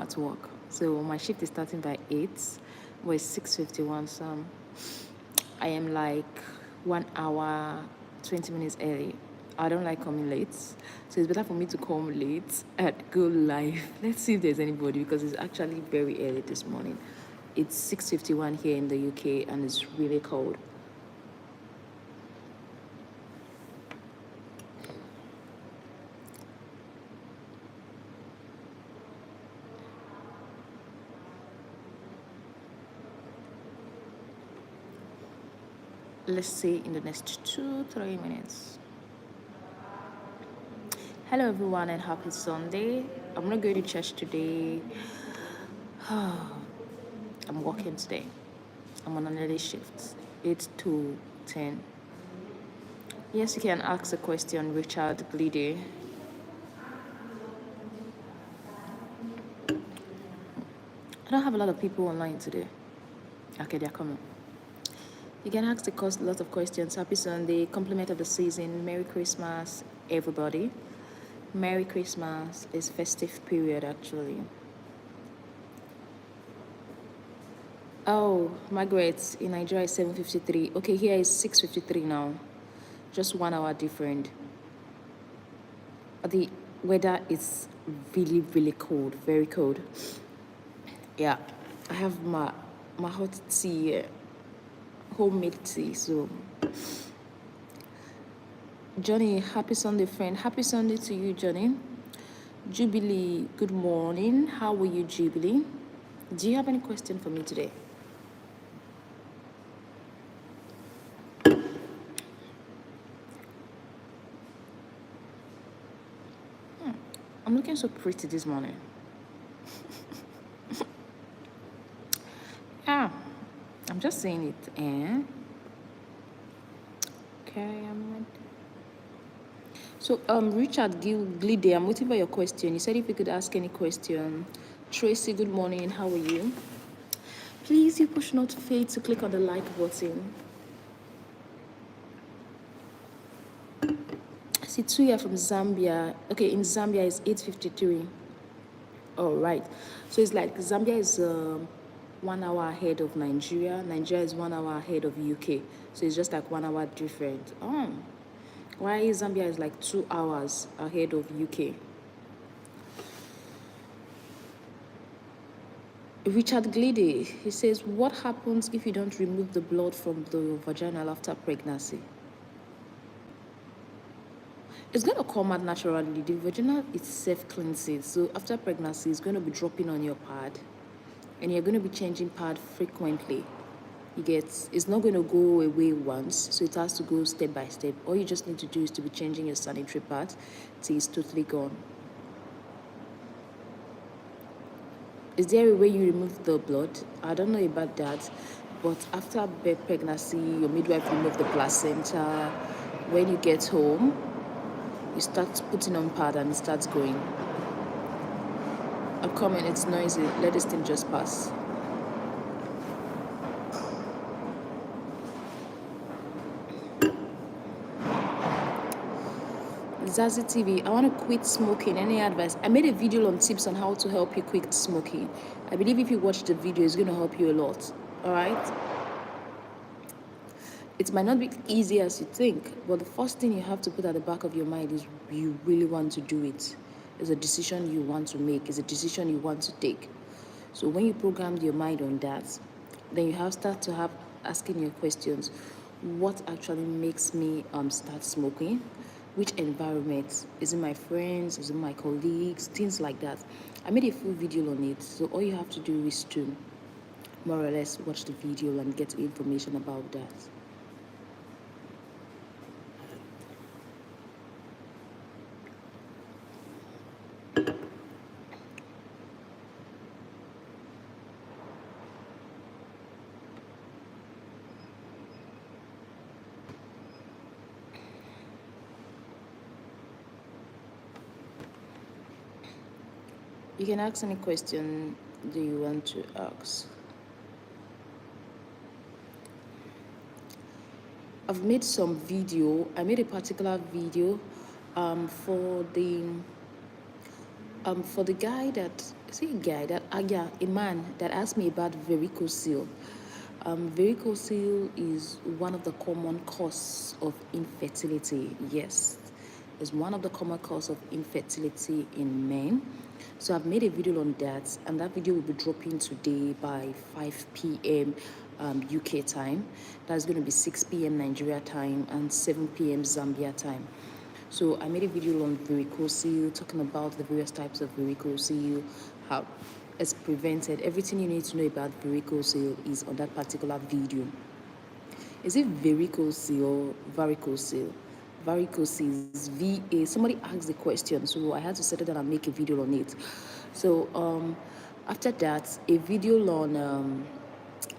at work. So my shift is starting by 8. We're 6:51, so I am like 1 hour, 20 minutes early. I don't like coming late, so it's better for me to come late and go live. Let's see if there's anybody because it's actually very early this morning. It's 6:51 here in the UK and it's really cold. Let's see in the next 2-3 minutes. Hello everyone and happy Sunday. I'm not going to church today. I'm working today. I'm on an early shift, 8 to 10. Yes, you can ask a question, Richard Glide. I don't have a lot of people online today. Okay, they're coming. You can ask a lot of questions. Happy Sunday, compliment of the season, Merry Christmas, everybody. Merry Christmas. It's festive period actually. Oh, Margaret, in Nigeria is 7:53. Okay, here is 6:53 now. Just 1 hour different. The weather is really, really cold, very cold. Yeah, I have my hot tea, homemade tea. So, Johnny, happy Sunday, friend. Happy Sunday to you, Johnny. Jubilee, good morning. How are you, Jubilee? Do you have any question for me today? I'm looking so pretty this morning. Yeah, I'm just saying it, eh? Okay, I'm ready. So, Richard Glide, I'm waiting for your question. You said if you could ask any question. Tracy, good morning. How are you? Please, you push notify to click on the like button. I see Tuya from Zambia. Okay, in Zambia it's 8:53. All right. So it's like Zambia is 1 hour ahead of Nigeria. Nigeria is 1 hour ahead of UK. So it's just like 1 hour different. Why Zambia is like 2 hours ahead of UK? Richard Glide, he says, what happens if you don't remove the blood from the vaginal after pregnancy? It's going to come out naturally. The vaginal itself cleanses. So after pregnancy, it's going to be dropping on your pad. And you're going to be changing pad frequently. It's not going to go away once. So it has to go step by step. All you just need to do is to be changing your sanitary pad till it's totally gone. Is there a way you remove the blood? I don't know about that. But after pregnancy, your midwife removes the placenta. When you get home, you start putting on pad and it starts going. I'm coming, it's noisy. Let this thing just pass. Zazie TV, I want to quit smoking. Any advice? I made a video on tips on how to help you quit smoking. I believe if you watch the video, it's going to help you a lot. All right? It might not be easy as you think, but the first thing you have to put at the back of your mind is you really want to do it. It's a decision you want to make. It's a decision you want to take. So when you programmed your mind on that, then you start to have asking your questions. What actually makes me start smoking? Which environment? Is it my friends? Is it my colleagues? Things like that. I made a full video on it. So all you have to do is to more or less watch the video and get information about that. You can ask any question do you want to ask. I've made some video. I made a particular video for the guy that See a guy that, yeah, a man that asked me about varicocele. Varicocele is one of the common causes of infertility. Yes, is one of the common causes of infertility in men. So I've made a video on that, and that video will be dropping today by 5 p.m. UK time. That's going to be 6 p.m. Nigeria time and 7 p.m. Zambia time. So I made a video on varicocele, talking about the various types of varicocele, how it's prevented. Everything you need to know about varicocele is on that particular video. Is it varicocele or varicocele? Varicocele is VA. Somebody asked the question, so I had to settle down and make a video on it. So after that, a video on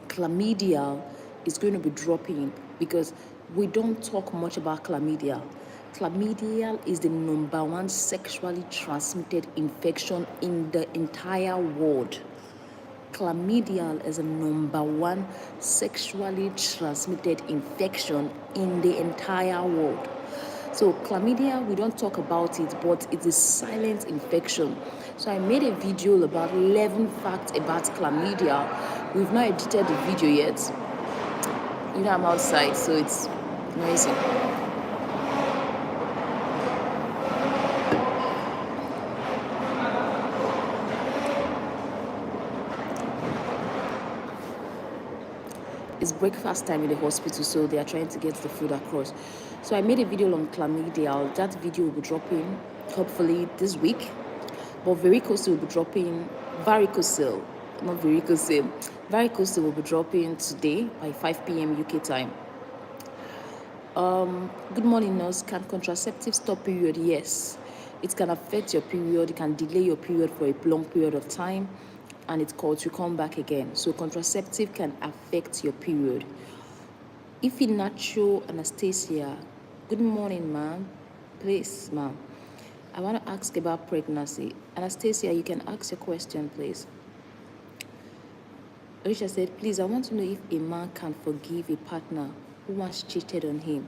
chlamydia is going to be dropping, because we don't talk much about chlamydia. Chlamydia is the #1 sexually transmitted infection in the entire world. Chlamydia is a #1 sexually transmitted infection in the entire world. So chlamydia, we don't talk about it, but it's a silent infection. So I made a video about 11 facts about chlamydia. We've not edited the video yet. You know, I'm outside, so it's noisy. It's breakfast time in the hospital, so they are trying to get the food across. So I made a video on chlamydia. That video will be dropping hopefully this week. But varicocele will be dropping, varicocele, not varicocele. Varicocele will be dropping today by 5 p.m. UK time. Good morning, nurse. Can contraceptives stop period? Yes. It can affect your period. It can delay your period for a long period of time, and it's called to come back again. So contraceptive can affect your period. Ifi Nacho Anastasia. Good morning, ma'am. Please, ma'am. I want to ask about pregnancy. Anastasia, you can ask your question, please. Alicia said, please, I want to know if a man can forgive a partner who has cheated on him.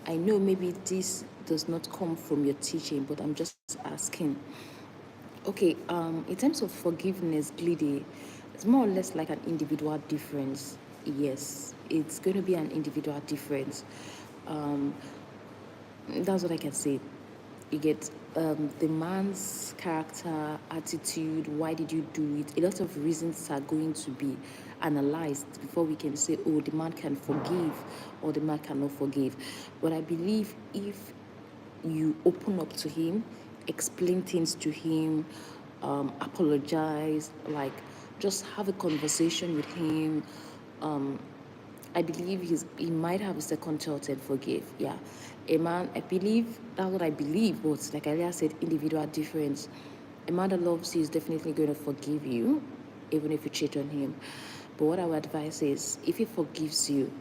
I know maybe this does not come from your teaching, but I'm just asking. Okay, in terms of forgiveness, Glidi, it's more or less like an individual difference. Yes, it's going to be an individual difference. That's what I can say. You get the man's character, attitude, why did you do it? A lot of reasons are going to be analyzed before we can say, oh, the man can forgive or the man cannot forgive. But I believe if you open up to him, explain things to him, apologize, like just have a conversation with him, I believe he might have a second thought and forgive. Yeah. A man, I believe, that's what I believe, but like I earlier said, individual difference. A man that loves you is definitely going to forgive you, even if you cheat on him. But what I would advise is, if he forgives you,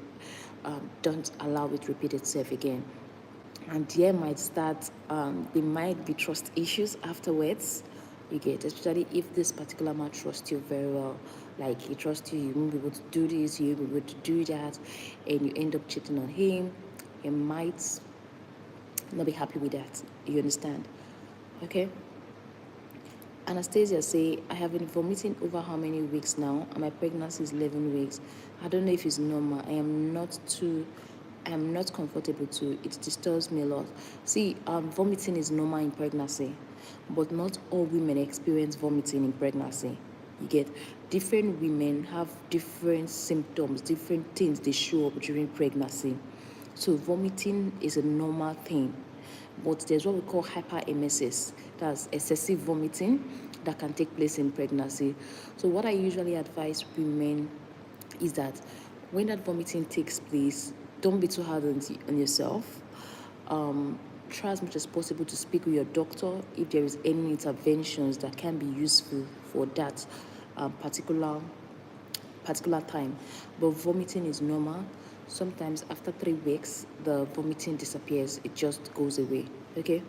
don't allow it to repeat itself again. And there might start, there might be trust issues afterwards. You get, especially if this particular man trusts you very well. Like he trusts you, you won't be able to do this, you won't be able to do that, and you end up cheating on him. He might not be happy with that. You understand? Okay? Anastasia say, I have been vomiting over how many weeks now, and my pregnancy is 11 weeks. I don't know if it's normal. I am not comfortable to. It disturbs me a lot. See, vomiting is normal in pregnancy, but not all women experience vomiting in pregnancy. You get, different women have different symptoms, different things they show up during pregnancy. So vomiting is a normal thing. But there's what we call hyperemesis. That's excessive vomiting that can take place in pregnancy. So what I usually advise women is that when that vomiting takes place, don't be too hard on yourself. Try as much as possible to speak with your doctor if there is any interventions that can be useful for that particular time. But vomiting is normal. Sometimes after 3 weeks, the vomiting disappears. It just goes away. Okay?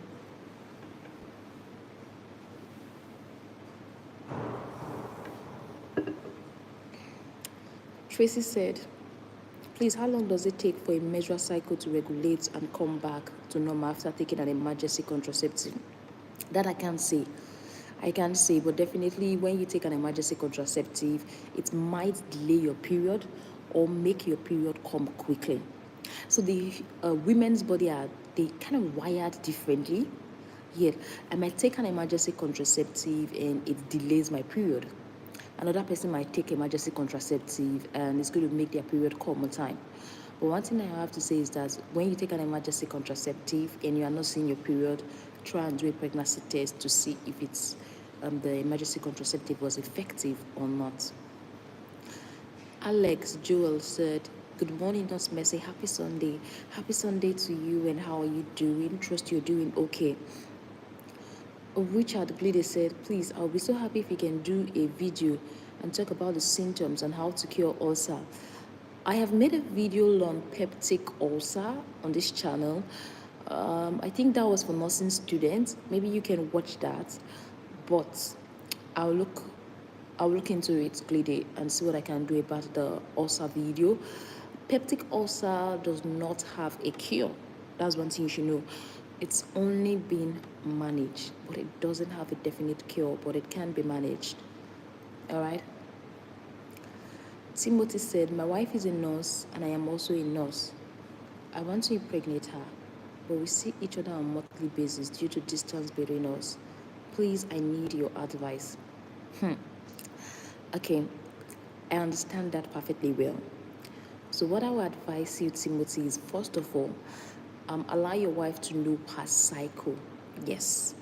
Tracy said, please, how long does it take for a menstrual cycle to regulate and come back to normal after taking an emergency contraceptive? That I can't say. I can't say, but definitely when you take an emergency contraceptive, it might delay your period or make your period come quickly. So the women's body are they kind of wired differently. Yet I might take an emergency contraceptive and it delays my period. Another person might take emergency contraceptive and it's going to make their period come on time. But one thing I have to say is that when you take an emergency contraceptive and you are not seeing your period, try and do a pregnancy test to see if it's the emergency contraceptive was effective or not. Alex Joel said, "Good morning, Nurse Mercy. Happy Sunday. Happy Sunday to you, and how are you doing? Trust you're doing okay." Richard Glide said, "Please, I'll be so happy if you can do a video and talk about the symptoms and how to cure ulcer." I have made a video on peptic ulcer on this channel. I think that was for nursing students. Maybe you can watch that, but I'll look into it, Glide, and see what I can do about the ulcer video. Peptic ulcer does not have a cure. That's one thing you should know. It's only been managed, but it doesn't have a definite cure, but it can be managed. All right. Timothy said, "My wife is a nurse and I am also a nurse. I want to impregnate her, but we see each other on a monthly basis due to distance between us. Please, I need your advice." Okay, I understand that perfectly well. So what I would advise you, Timothy, is first of all, allow your wife to know her cycle. Yes,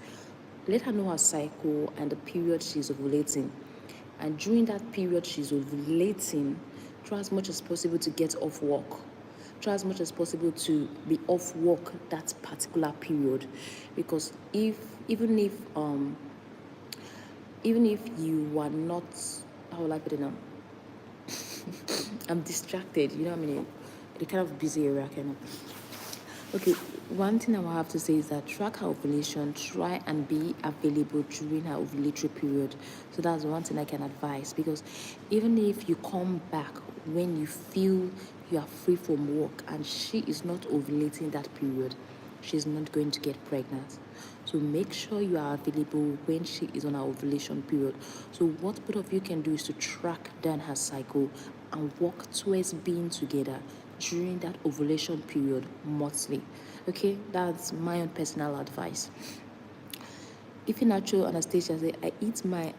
let her know her cycle and the period she's ovulating. And during that period she's ovulating, try as much as possible to get off work. Try as much as possible to be off work that particular period, because even if you are not, how will I put it now? I'm distracted, you know what I mean? The kind of busy area kind of. Okay, one thing I will have to say is that track her ovulation, try and be available during her ovulatory period. So that's one thing I can advise, because even if you come back when you feel you are free from work and she is not ovulating that period, she's not going to get pregnant. So make sure you are available when she is on her ovulation period. So what both of you can do is to track down her cycle and work towards being together during that ovulation period monthly. Okay, that's my own personal advice. If in natural Anastasia say, "I eat my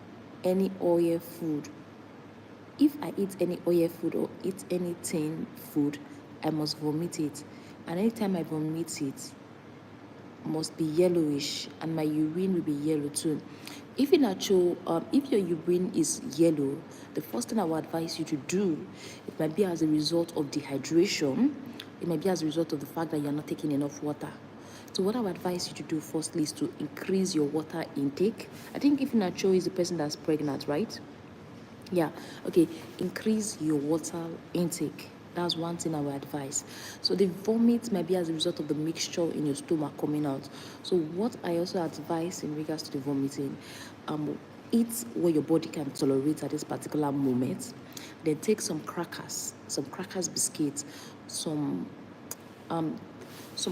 any oil food. If I eat any oil food or eat anything food, I must vomit it. And anytime I vomit it, must be yellowish and my urine will be yellow too." If in actual, if your urine is yellow, the first thing I would advise you to do, it might be as a result of dehydration. It might be as a result of the fact that you're not taking enough water. So what I would advise you to do firstly is to increase your water intake. I think if Nacho is the person that's pregnant, right? Yeah, okay, increase your water intake. That's one thing I would advise. So the vomit might be as a result of the mixture in your stomach coming out. So what I also advise in regards to the vomiting, eat what your body can tolerate at this particular moment. Then take some crackers biscuits, some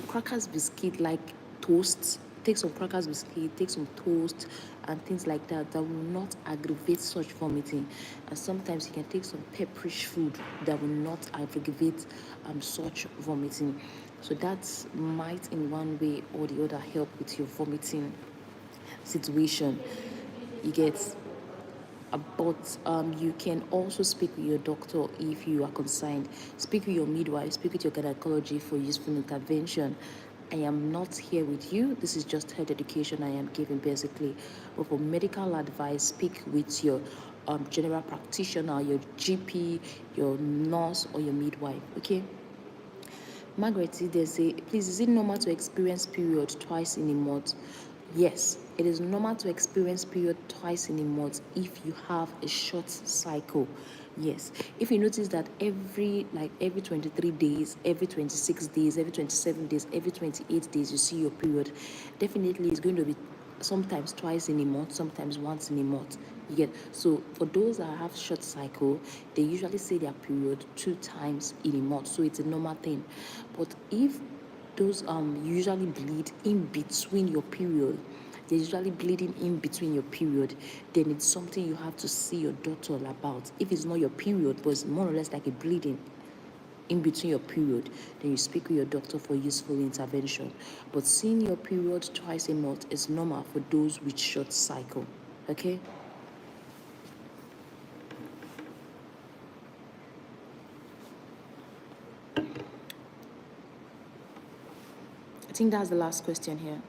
crackers biscuit like toast. Take some crackers biscuit, take some toast and things like that will not aggravate such vomiting. And sometimes you can take some pepperish food that will not aggravate such vomiting. So that might in one way or the other help with your vomiting situation. You get. But you can also speak with your doctor if you are concerned. Speak with your midwife, speak with your gynecology for useful intervention. I am not here with you. This is just health education I am giving basically. But for medical advice, speak with your general practitioner, your GP, your nurse, or your midwife. Okay. Margaret, they say, "Please, is it normal to experience period twice in a month?" Yes, it is normal to experience period twice in a month if you have a short cycle. Yes, if you notice that every 23 days, every 26 days, every 27 days, every 28 days you see your period, definitely it's going to be sometimes twice in a month, sometimes once in a month. You get. So for those that have short cycle, they usually say their period 2 times in a month, so it's a normal thing. But if those usually bleed in between your period, there's usually bleeding in between your period, then it's something you have to see your doctor about. If it's not your period, but it's more or less like a bleeding in between your period, then you speak with your doctor for useful intervention. But seeing your period twice a month is normal for those with short cycle. Okay? I think that's the last question here.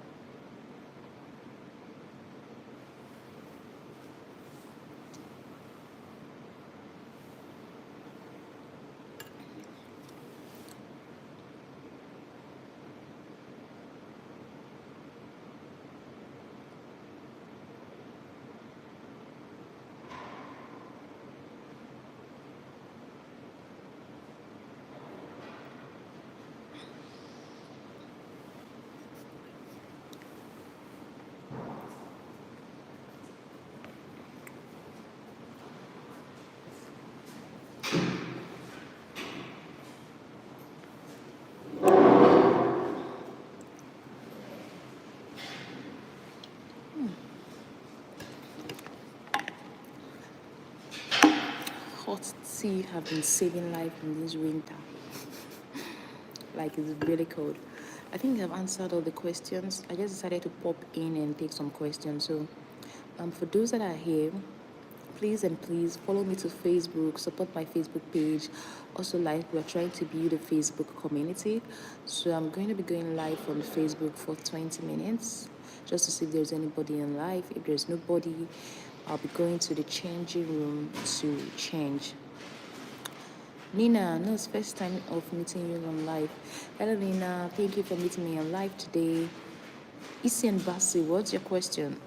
Hot tea have been saving life in this winter. Like, it's really cold. I think I've answered all the questions. I just decided to pop in and take some questions. So, for those that are here, please and please follow me to Facebook, support my Facebook page. Also, like, we're trying to build a Facebook community. So I'm going to be going live on Facebook for 20 minutes just to see if there's anybody in live. If there's nobody, I'll be going to the changing room to change. Nina, no, it's first time of meeting you on live. Hello, Nina. Thank you for meeting me on live today. Isi and Basi, what's your question?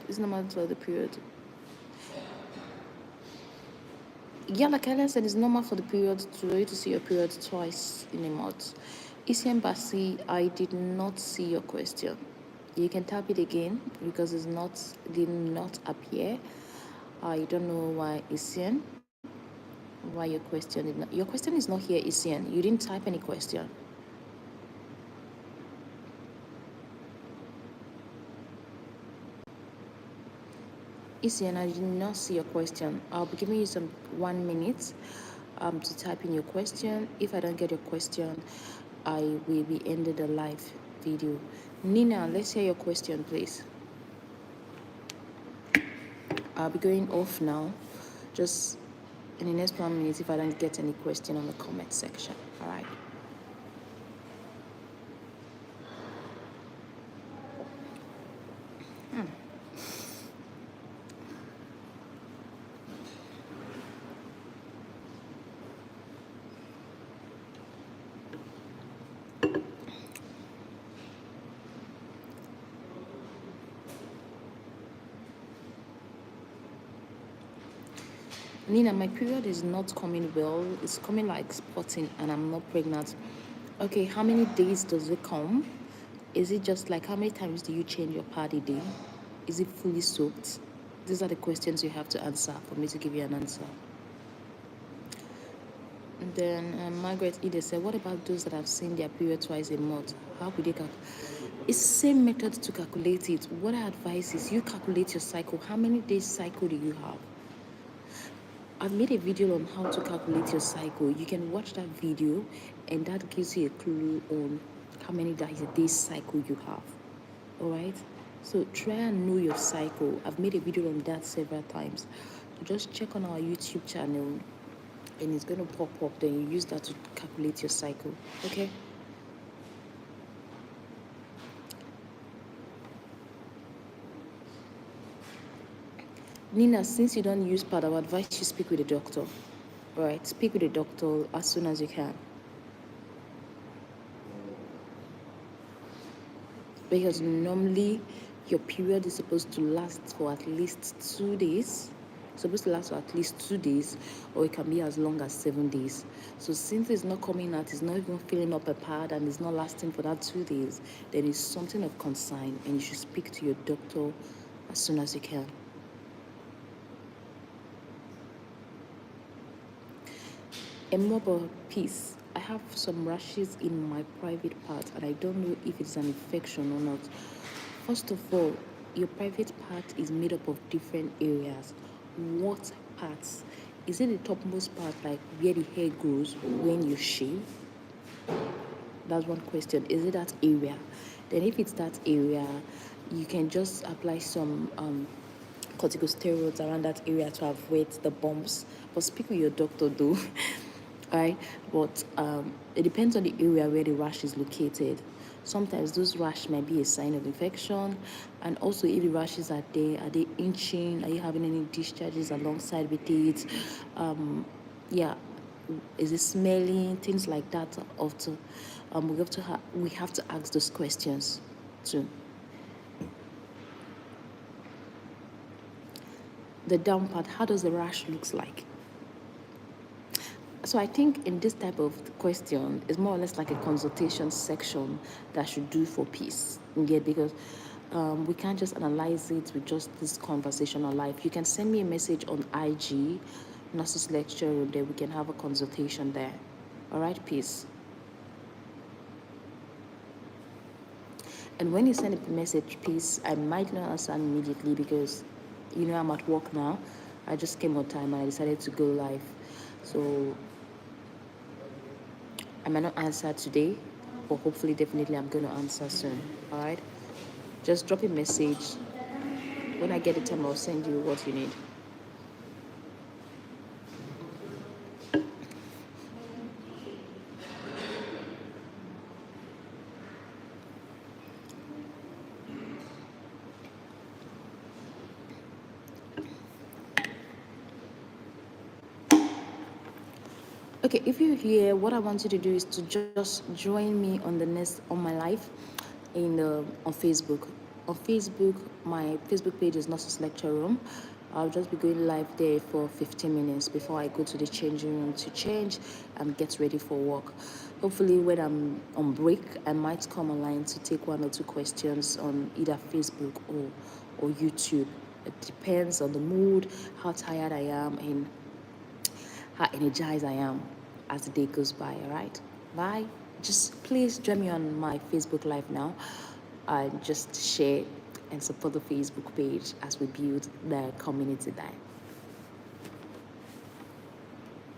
It's normal for the period. Yeah, like I said, it's normal for the period to see your period twice in a month. Isi and Basi, I did not see your question. You can tap it again because did not appear. I don't know why, Isian. Why your question did not? Your question is not here, Isian. You didn't type any question. Isian, I did not see your question. I'll be giving you some 1 minute to type in your question. If I don't get your question, I will be ending the live video. Nina, let's hear your question, please. I'll be going off now. Just in the next 1 minute if I don't get any question on the comment section. All right. Nina, my period is not coming well. It's coming like spotting and I'm not pregnant. Okay, how many days does it come? Is it just like how many times do you change your pad a day? Is it fully soaked? These are the questions you have to answer for me to give you an answer. And then Margaret Ede said, what about those that have seen their period twice a month? How would they calculate? It's the same method to calculate it. What I advise is you calculate your cycle. How many days cycle do you have? I've made a video on how to calculate your cycle. You can watch that video and that gives you a clue on how many days cycle you have. Alright? So try and know your cycle. I've made a video on that several times. So just check on our YouTube channel and it's going to pop up. Then you use that to calculate your cycle. Okay? Nina, since you don't use pad, I would advise you speak with a doctor. Alright? Speak with a doctor as soon as you can. Because normally your period is supposed to last for at least 2 days. It's supposed to last for at least 2 days, or it can be as long as 7 days. So since it's not coming out, it's not even filling up a pad and it's not lasting for that 2 days, then it's something of concern and you should speak to your doctor as soon as you can. And more about peace. I have some rashes in my private part, and I don't know if it's an infection or not. First of all, your private part is made up of different areas. What parts? Is it the topmost part, like where the hair grows when you shave? That's one question. Is it that area? Then, if it's that area, you can just apply some corticosteroids around that area to avoid the bumps. But speak with your doctor though. Right? But it depends on the area where the rash is located. Sometimes those rash might be a sign of infection, and also if the rashes are there, are they inching? Are you having any discharges alongside with it? Yeah, is it smelling? Things like that. Also, we have to ask those questions too. The down part, how does the rash looks like? So I think in this type of question, it's more or less like a consultation section that should do for peace. Because we can't just analyze it with just this conversational life. You can send me a message on IG, Nurses Lecture Room, there we can have a consultation there. All right, peace. And when you send a message, peace, I might not answer immediately because I'm at work now. I just came on time and I decided to go live. So I might not answer today, but hopefully, definitely, I'm going to answer soon. All right? Just drop a message. When I get the time, I'll send you what you need. Okay, if you're here, what I want you to do is to just join me on my live on Facebook. On Facebook, my Facebook page is Nurses Lecture Room. I'll just be going live there for 15 minutes before I go to the changing room to change and get ready for work. Hopefully, when I'm on break, I might come online to take one or two questions on either Facebook or YouTube. It depends on the mood, how tired I am, and how energized I am as the day goes by. All right, bye. Just please join me on my Facebook Live now and just share and support the Facebook page as we build the community there.